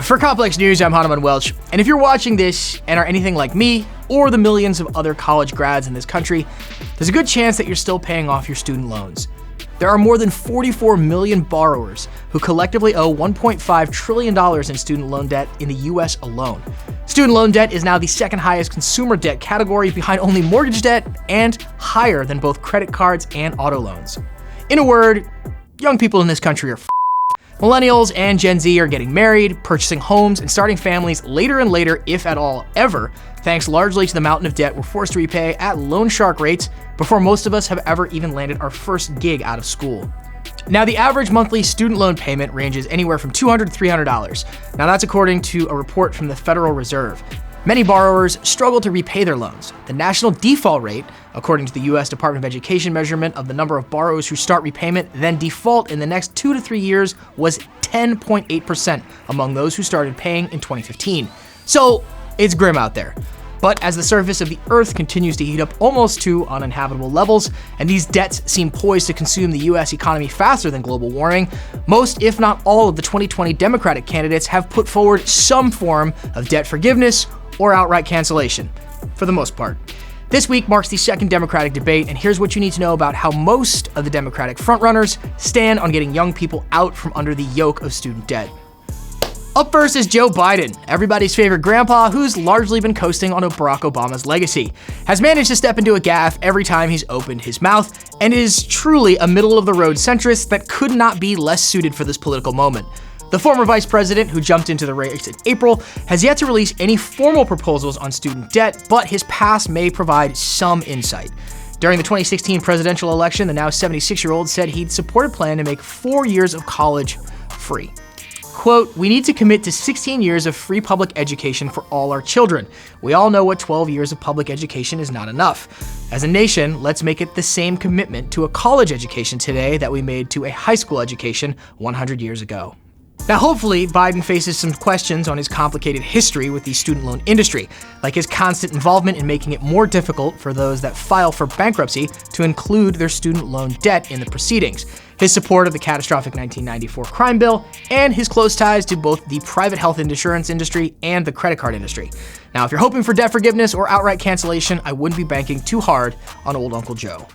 For Complex News, I'm Hanuman Welch, and if you're watching this and are anything like me or the millions of other college grads in this country, there's a good chance that you're still paying off your student loans. There are more than 44 million borrowers who collectively owe $1.5 trillion in student loan debt in the US alone. Student loan debt is now the second highest consumer debt category behind only mortgage debt and higher than both credit cards and auto loans. In a word, young people in this country are Millennials and Gen Z are getting married, purchasing homes, and starting families later and later, if at all ever, thanks largely to the mountain of debt we're forced to repay at loan shark rates before most of us have ever even landed our first gig out of school. Now, the average monthly student loan payment ranges anywhere from $200 to $300. Now, that's according to a report from the Federal Reserve. Many borrowers struggle to repay their loans. The national default rate, according to the U.S. Department of Education measurement of the number of borrowers who start repayment then default in the next 2 to 3 years, was 10.8% among those who started paying in 2015. So it's grim out there. But as the surface of the Earth continues to heat up almost to uninhabitable levels, and these debts seem poised to consume the U.S. economy faster than global warming, most, if not all, of the 2020 Democratic candidates have put forward some form of debt forgiveness or outright cancellation, for the most part. This week marks the second Democratic debate, and here's what you need to know about how most of the Democratic frontrunners stand on getting young people out from under the yoke of student debt. Up first is Joe Biden, everybody's favorite grandpa who's largely been coasting on Barack Obama's legacy, has managed to step into a gaffe every time he's opened his mouth, and is truly a middle-of-the-road centrist that could not be less suited for this political moment. The former vice president, who jumped into the race in April, has yet to release any formal proposals on student debt, but his past may provide some insight. During the 2016 presidential election, the now 76-year-old said he'd support a plan to make 4 years of college free. Quote, "We need to commit to 16 years of free public education for all our children. We all know what 12 years of public education is not enough. As a nation, let's make it the same commitment to a college education today that we made to a high school education 100 years ago." Now, hopefully, Biden faces some questions on his complicated history with the student loan industry, like his constant involvement in making it more difficult for those that file for bankruptcy to include their student loan debt in the proceedings, his support of the catastrophic 1994 crime bill, and his close ties to both the private health insurance industry and the credit card industry. Now, if you're hoping for debt forgiveness or outright cancellation, I wouldn't be banking too hard on old Uncle Joe.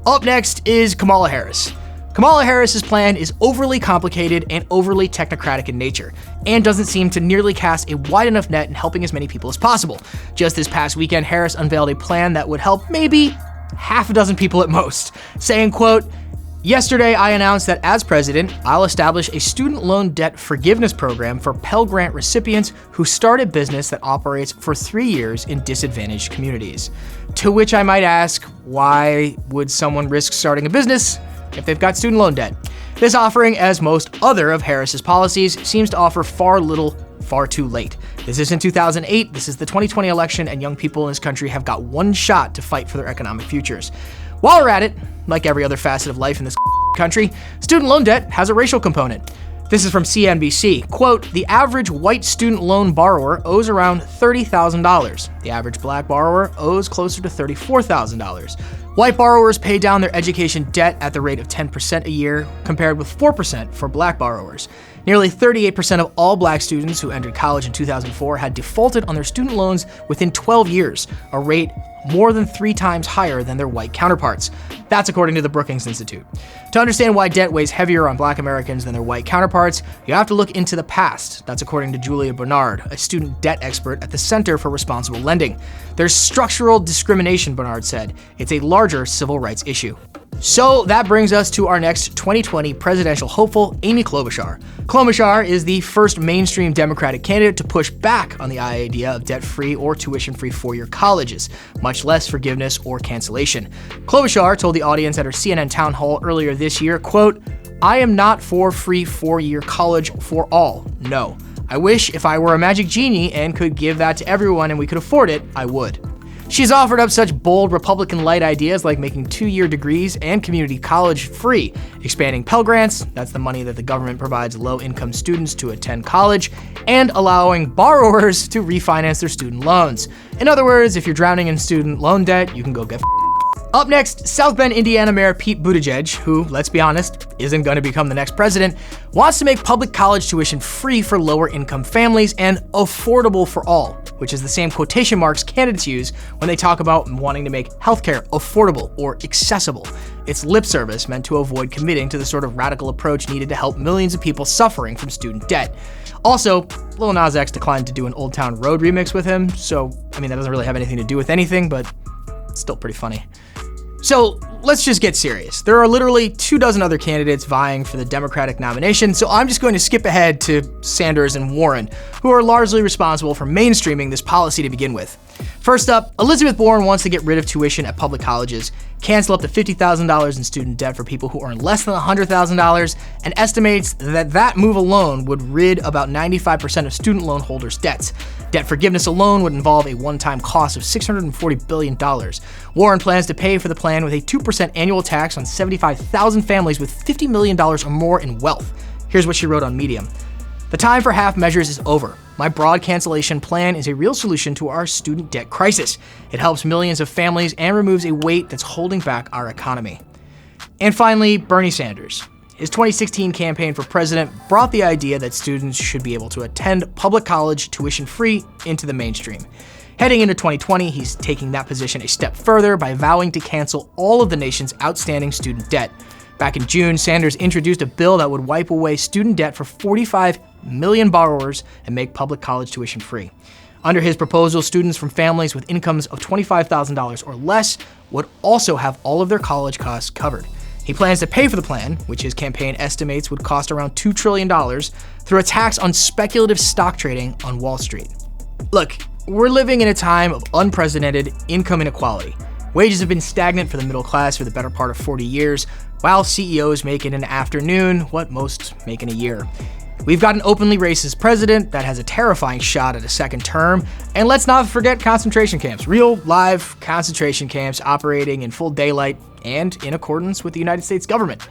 Up next is Kamala Harris. Kamala Harris's plan is overly complicated and overly technocratic in nature, and doesn't seem to nearly cast a wide enough net in helping as many people as possible. Just this past weekend, Harris unveiled a plan that would help maybe half a dozen people at most, saying, quote, "Yesterday, I announced that as president, I'll establish a student loan debt forgiveness program for Pell Grant recipients who start a business that operates for 3 years in disadvantaged communities." To which I might ask, why would someone risk starting a business if they've got student loan debt? This offering, as most other of Harris's policies, seems to offer far little, far too late. This isn't 2008, this is the 2020 election, and young people in this country have got one shot to fight for their economic futures. While we're at it, like every other facet of life in this country, student loan debt has a racial component. This is from CNBC. Quote, "The average white student loan borrower owes around $30,000. The average black borrower owes closer to $34,000. White borrowers pay down their education debt at the rate of 10% a year, compared with 4% for black borrowers. Nearly 38% of all black students who entered college in 2004 had defaulted on their student loans within 12 years, a rate more than 3 times higher than their white counterparts. That's according to the Brookings Institute. To understand why debt weighs heavier on black Americans than their white counterparts, you have to look into the past. That's according to Julia Bernard, a student debt expert at the Center for Responsible Lending. There's structural discrimination, Bernard said. It's a larger civil rights issue. So that brings us to our next 2020 presidential hopeful, Amy Klobuchar. Klobuchar is the first mainstream Democratic candidate to push back on the idea of debt-free or tuition-free 4-year colleges, much less forgiveness or cancellation. Klobuchar told the audience at her CNN town hall earlier this year, quote, "I am not for free 4-year college for all, no. I wish if I were a magic genie and could give that to everyone and we could afford it, I would." She's offered up such bold Republican-light ideas like making 2-year degrees and community college free, expanding Pell Grants, that's the money that the government provides low-income students to attend college, and allowing borrowers to refinance their student loans. In other words, if you're drowning in student loan debt, you can go get Up next, South Bend, Indiana Mayor Pete Buttigieg, who, let's be honest, isn't going to become the next president, wants to make public college tuition free for lower-income families and affordable for all, which is the same quotation marks candidates use when they talk about wanting to make healthcare affordable or accessible. It's lip service meant to avoid committing to the sort of radical approach needed to help millions of people suffering from student debt. Also, Lil Nas X declined to do an Old Town Road remix with him, so, that doesn't really have anything to do with anything, but it's still pretty funny. So let's just get serious. There are literally 24 other candidates vying for the Democratic nomination, so I'm just going to skip ahead to Sanders and Warren, who are largely responsible for mainstreaming this policy to begin with. First up, Elizabeth Warren wants to get rid of tuition at public colleges, cancel up to $50,000 in student debt for people who earn less than $100,000, and estimates that move alone would rid about 95% of student loan holders' debts. Debt forgiveness alone would involve a one-time cost of $640 billion. Warren plans to pay for the plan with a 2% annual tax on 75,000 families with $50 million or more in wealth. Here's what she wrote on Medium. The time for half measures is over. My broad cancellation plan is a real solution to our student debt crisis. It helps millions of families and removes a weight that's holding back our economy. And finally, Bernie Sanders. His 2016 campaign for president brought the idea that students should be able to attend public college tuition-free into the mainstream. Heading into 2020, he's taking that position a step further by vowing to cancel all of the nation's outstanding student debt. Back in June, Sanders introduced a bill that would wipe away student debt for 45 million borrowers and make public college tuition free. Under his proposal, students from families with incomes of $25,000 or less would also have all of their college costs covered. He plans to pay for the plan, which his campaign estimates would cost around $2 trillion, through a tax on speculative stock trading on Wall Street. Look, we're living in a time of unprecedented income inequality. Wages have been stagnant for the middle class for the better part of 40 years, while CEOs make in an afternoon what most make in a year. We've got an openly racist president that has a terrifying shot at a second term, and let's not forget concentration camps, real live concentration camps operating in full daylight and in accordance with the United States government.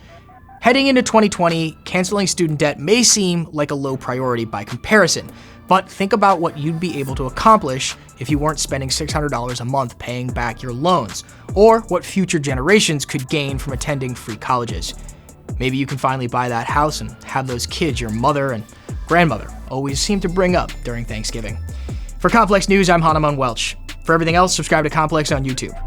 Heading into 2020, canceling student debt may seem like a low priority by comparison, but think about what you'd be able to accomplish if you weren't spending $600 a month paying back your loans, or what future generations could gain from attending free colleges. Maybe you can finally buy that house and have those kids your mother and grandmother always seem to bring up during Thanksgiving. For Complex News, I'm Hanuman Welch. For everything else, subscribe to Complex on YouTube.